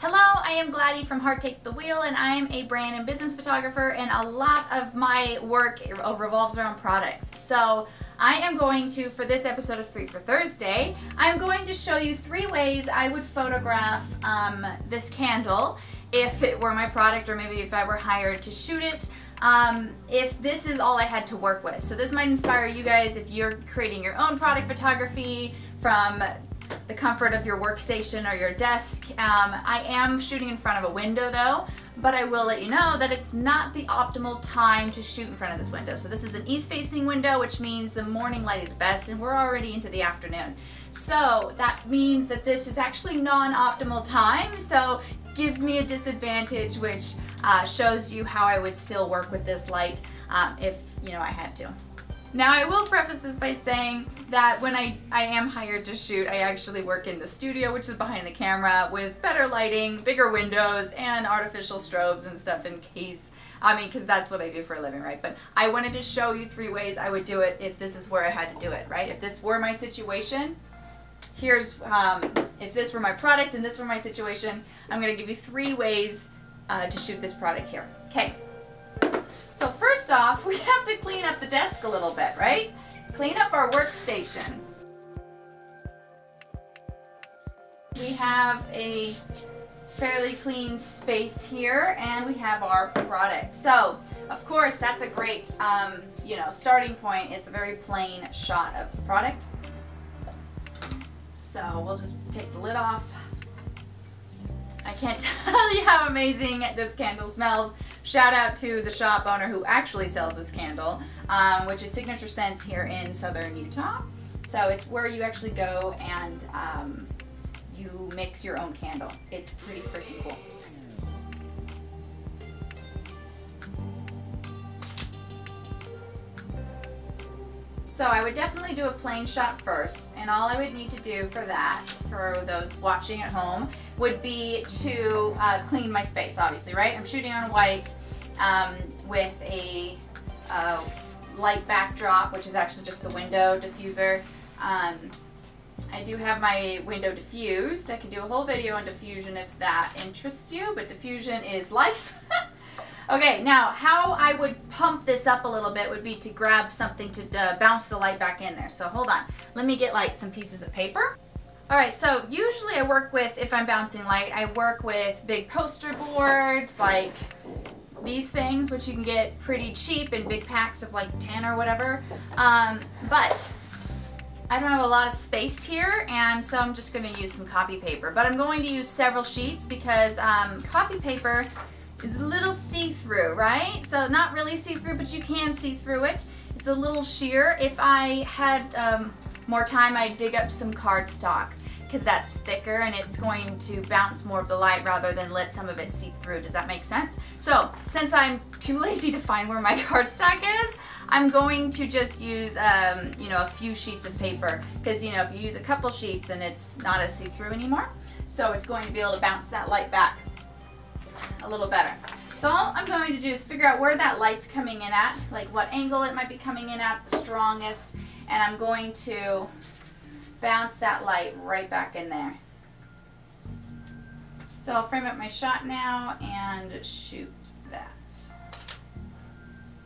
Hello, I am Gladdy from Heart Take the Wheel, and I am a brand and business photographer, and a lot of my work revolves around products. So I am going to, for this episode of 3 for Thursday, I'm going to show you 3 ways I would photograph this candle if it were my product, or maybe if I were hired to shoot it. If this is all I had to work with. So this might inspire you guys if you're creating your own product photography from the comfort of your workstation or your desk. I am shooting in front of a window though, but I will let you know that it's not the optimal time to shoot in front of this window. So this is an east-facing window, which means the morning light is best, and we're already into the afternoon. So that means that this is actually non-optimal time, so gives me a disadvantage, which shows you how I would still work with this light if I had to. Now I will preface this by saying that when I am hired to shoot, I actually work in the studio, which is behind the camera, with better lighting, bigger windows, and artificial strobes and stuff in case, because that's what I do for a living, right? But I wanted to show you 3 ways I would do it if this is where I had to do it, right? If this were my situation, here's, if this were my product and this were my situation, I'm going to give you 3 ways to shoot this product here. Okay. So first off, we have to clean up the desk a little bit, right? Clean up our workstation. We have a fairly clean space here, and we have our product. So, of course, that's a great, starting point. It's a very plain shot of the product. So we'll just take the lid off. I can't tell you how amazing this candle smells. Shout out to the shop owner who actually sells this candle, which is Signature Scents here in southern Utah. So it's where you actually go and you mix your own candle. It's pretty freaking cool. So I would definitely do a plain shot first, and all I would need to do for that, for those watching at home, would be to clean my space, obviously, right? I'm shooting on white with a light backdrop, which is actually just the window diffuser. I do have my window diffused. I could do a whole video on diffusion if that interests you, but diffusion is life. Okay, now how I would pump this up a little bit would be to grab something to bounce the light back in there. So hold on, let me get like some pieces of paper. Alright, so usually I work with, if I'm bouncing light, I work with big poster boards like these things, which you can get pretty cheap in big packs of like 10 or whatever. But I don't have a lot of space here, and so I'm just going to use some copy paper. But I'm going to use several sheets because copy paper is a little see-through, right? So not really see-through, but you can see through it. It's a little sheer. If I had more time, I'd dig up some cardstock because that's thicker and it's going to bounce more of the light rather than let some of it seep through. Does that make sense? So since I'm too lazy to find where my cardstock is, I'm going to just use a few sheets of paper because if you use a couple sheets, then it's not as see-through anymore. So it's going to be able to bounce that light back a little better. So all I'm going to do is figure out where that light's coming in at, like what angle it might be coming in at the strongest, and I'm going to bounce that light right back in there. So I'll frame up my shot now and shoot that.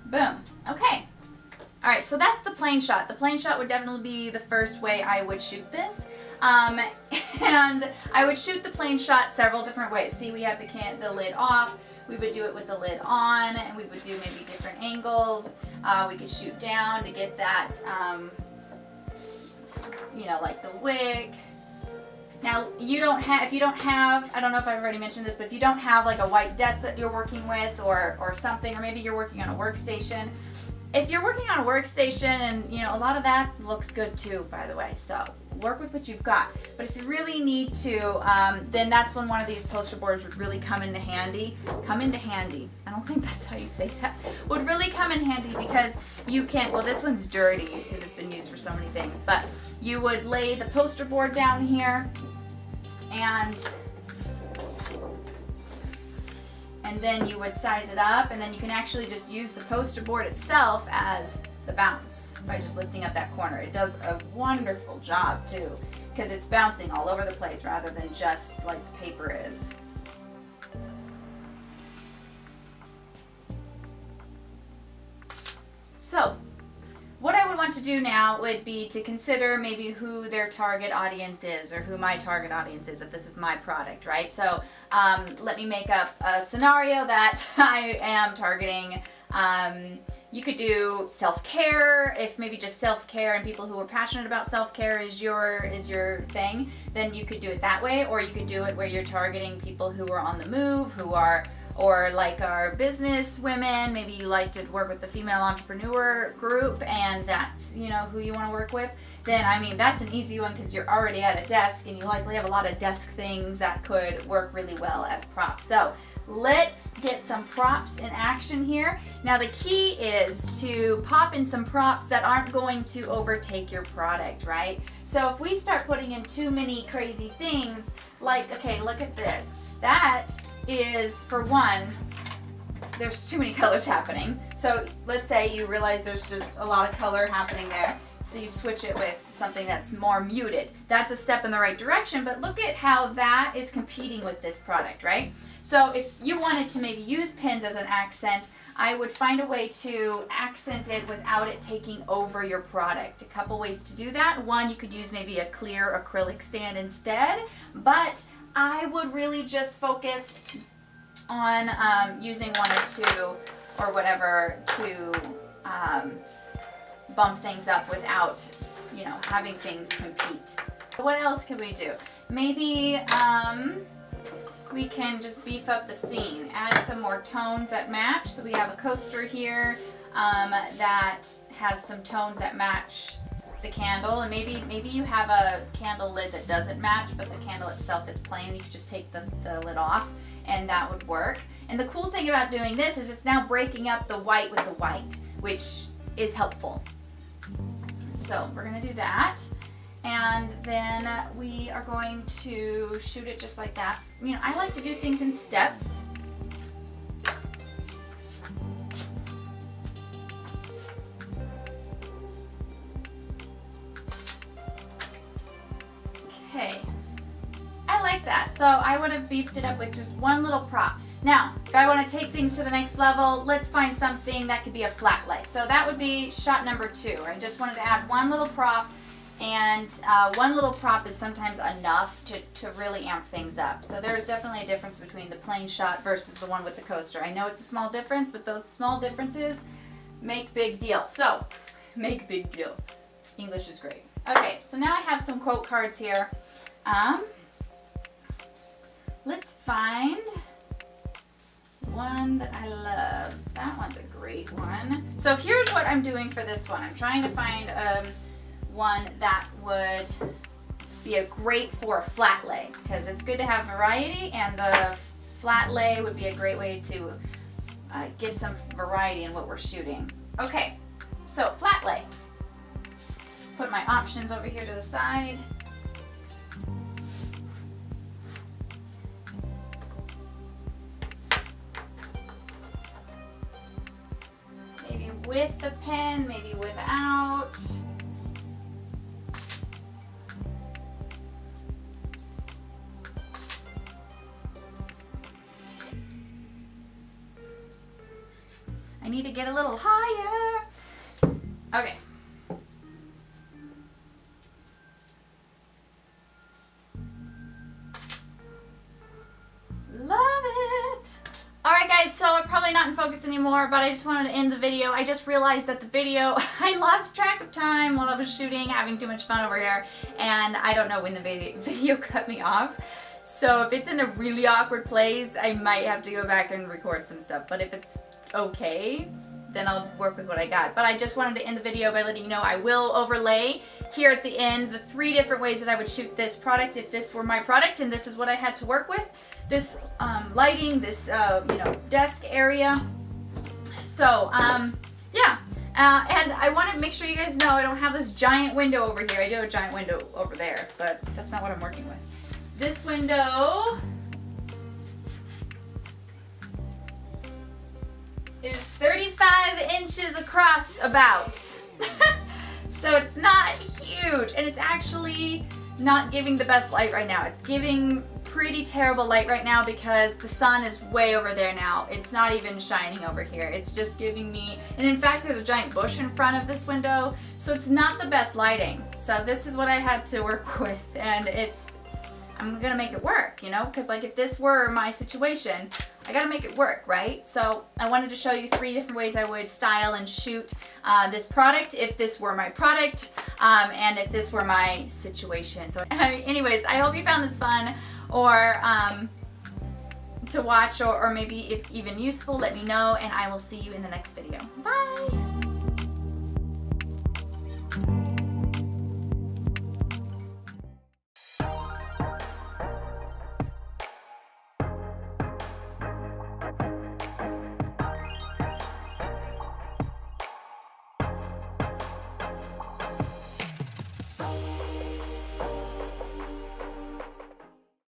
Boom. Okay. Alright, so that's the plain shot. The plain shot would definitely be the first way I would shoot this. And I would shoot the plain shot several different ways. See, we have the lid off. We would do it with the lid on, and we would do maybe different angles. We could shoot down to get that, like the wick. Now, if you don't have, I don't know if I've already mentioned this, but if you don't have like a white desk that you're working with or something, or maybe you're working on a workstation. If you're working on a workstation, and a lot of that looks good too, by the way, so work with what you've got. But if you really need to, then that's when one of these poster boards would really come into handy. I don't think that's how you say that. Would really come in handy because you can, well, this one's dirty because it's been used for so many things, but you would lay the poster board down here and then you would size it up, and then you can actually just use the poster board itself as the bounce by just lifting up that corner. It does a wonderful job too because it's bouncing all over the place rather than just like the paper is. So what I would want to do now would be to consider maybe who their target audience is, or who my target audience is if this is my product, right? So let me make up a scenario that I am targeting. You could do self-care, if maybe just self-care and people who are passionate about self-care is your thing, then you could do it that way, or you could do it where you're targeting people who are on the move, or like our business women, maybe you like to work with the female entrepreneur group and that's, you know, who you want to work with. Then, I mean, that's an easy one because you're already at a desk and you likely have a lot of desk things that could work really well as props. So let's get some props in action here. Now the key is to pop in some props that aren't going to overtake your product, right? So if we start putting in too many crazy things, like, okay, look at this. That is, for one, there's too many colors happening. So let's say you realize there's just a lot of color happening there. So you switch it with something that's more muted. That's a step in the right direction, but look at how that is competing with this product, right? So if you wanted to maybe use pins as an accent, I would find a way to accent it without it taking over your product. A couple ways to do that. One, you could use maybe a clear acrylic stand instead, but I would really just focus on using one or two or whatever to bump things up without, you know, having things compete. What else can we do? Maybe we can just beef up the scene, add some more tones that match. So we have a coaster here that has some tones that match the candle, and maybe you have a candle lid that doesn't match, but the candle itself is plain. You could just take the lid off and that would work. And the cool thing about doing this is it's now breaking up the white with the white, which is helpful. So we're gonna do that. And then we are going to shoot it just like that. You know, I like to do things in steps. Okay, I like that. So I would have beefed it up with just one little prop. Now, if I want to take things to the next level, let's find something that could be a Flatlay. So that would be shot number 2. I just wanted to add one little prop, and one little prop is sometimes enough to really amp things up. So there's definitely a difference between the plain shot versus the one with the coaster. I know it's a small difference, but those small differences make big deal. So, make big deal. English is great. Okay, so now I have some quote cards here. Let's find one that I love. That one's a great one. So here's what I'm doing for this one. I'm trying to find one that would be a great for a Flatlay, because it's good to have variety, and the Flatlay would be a great way to get some variety in what we're shooting. Okay, so Flatlay. Put my options over here to the side. Maybe with the pen, maybe without. I need to get a little higher. Okay. Love it. Alright guys, so I'm probably not in focus anymore, but I just wanted to end the video. I just realized that the video, I lost track of time while I was shooting, having too much fun over here, and I don't know when the video cut me off. So if it's in a really awkward place, I might have to go back and record some stuff, but if it's okay, then I'll work with what I got. But I just wanted to end the video by letting you know I will overlay here at the end the 3 different ways that I would shoot this product if this were my product and this is what I had to work with. This lighting, this you know, desk area. So yeah, and I want to make sure you guys know I don't have this giant window over here. I do have a giant window over there, but that's not what I'm working with. This window is 35 inches across about. So it's not huge, and it's actually not giving the best light right now. It's giving pretty terrible light right now because the sun is way over there now. It's not even shining over here. It's just giving me, and in fact there's a giant bush in front of this window, so it's not the best lighting. So this is what I had to work with, and I'm gonna make it work, you know, because like if this were my situation, I gotta make it work, right? So I wanted to show you 3 different ways I would style and shoot this product if this were my product, and if this were my situation. So anyways, I hope you found this fun, or to watch, or maybe if even useful. Let me know, and I will see you in the next video. Bye!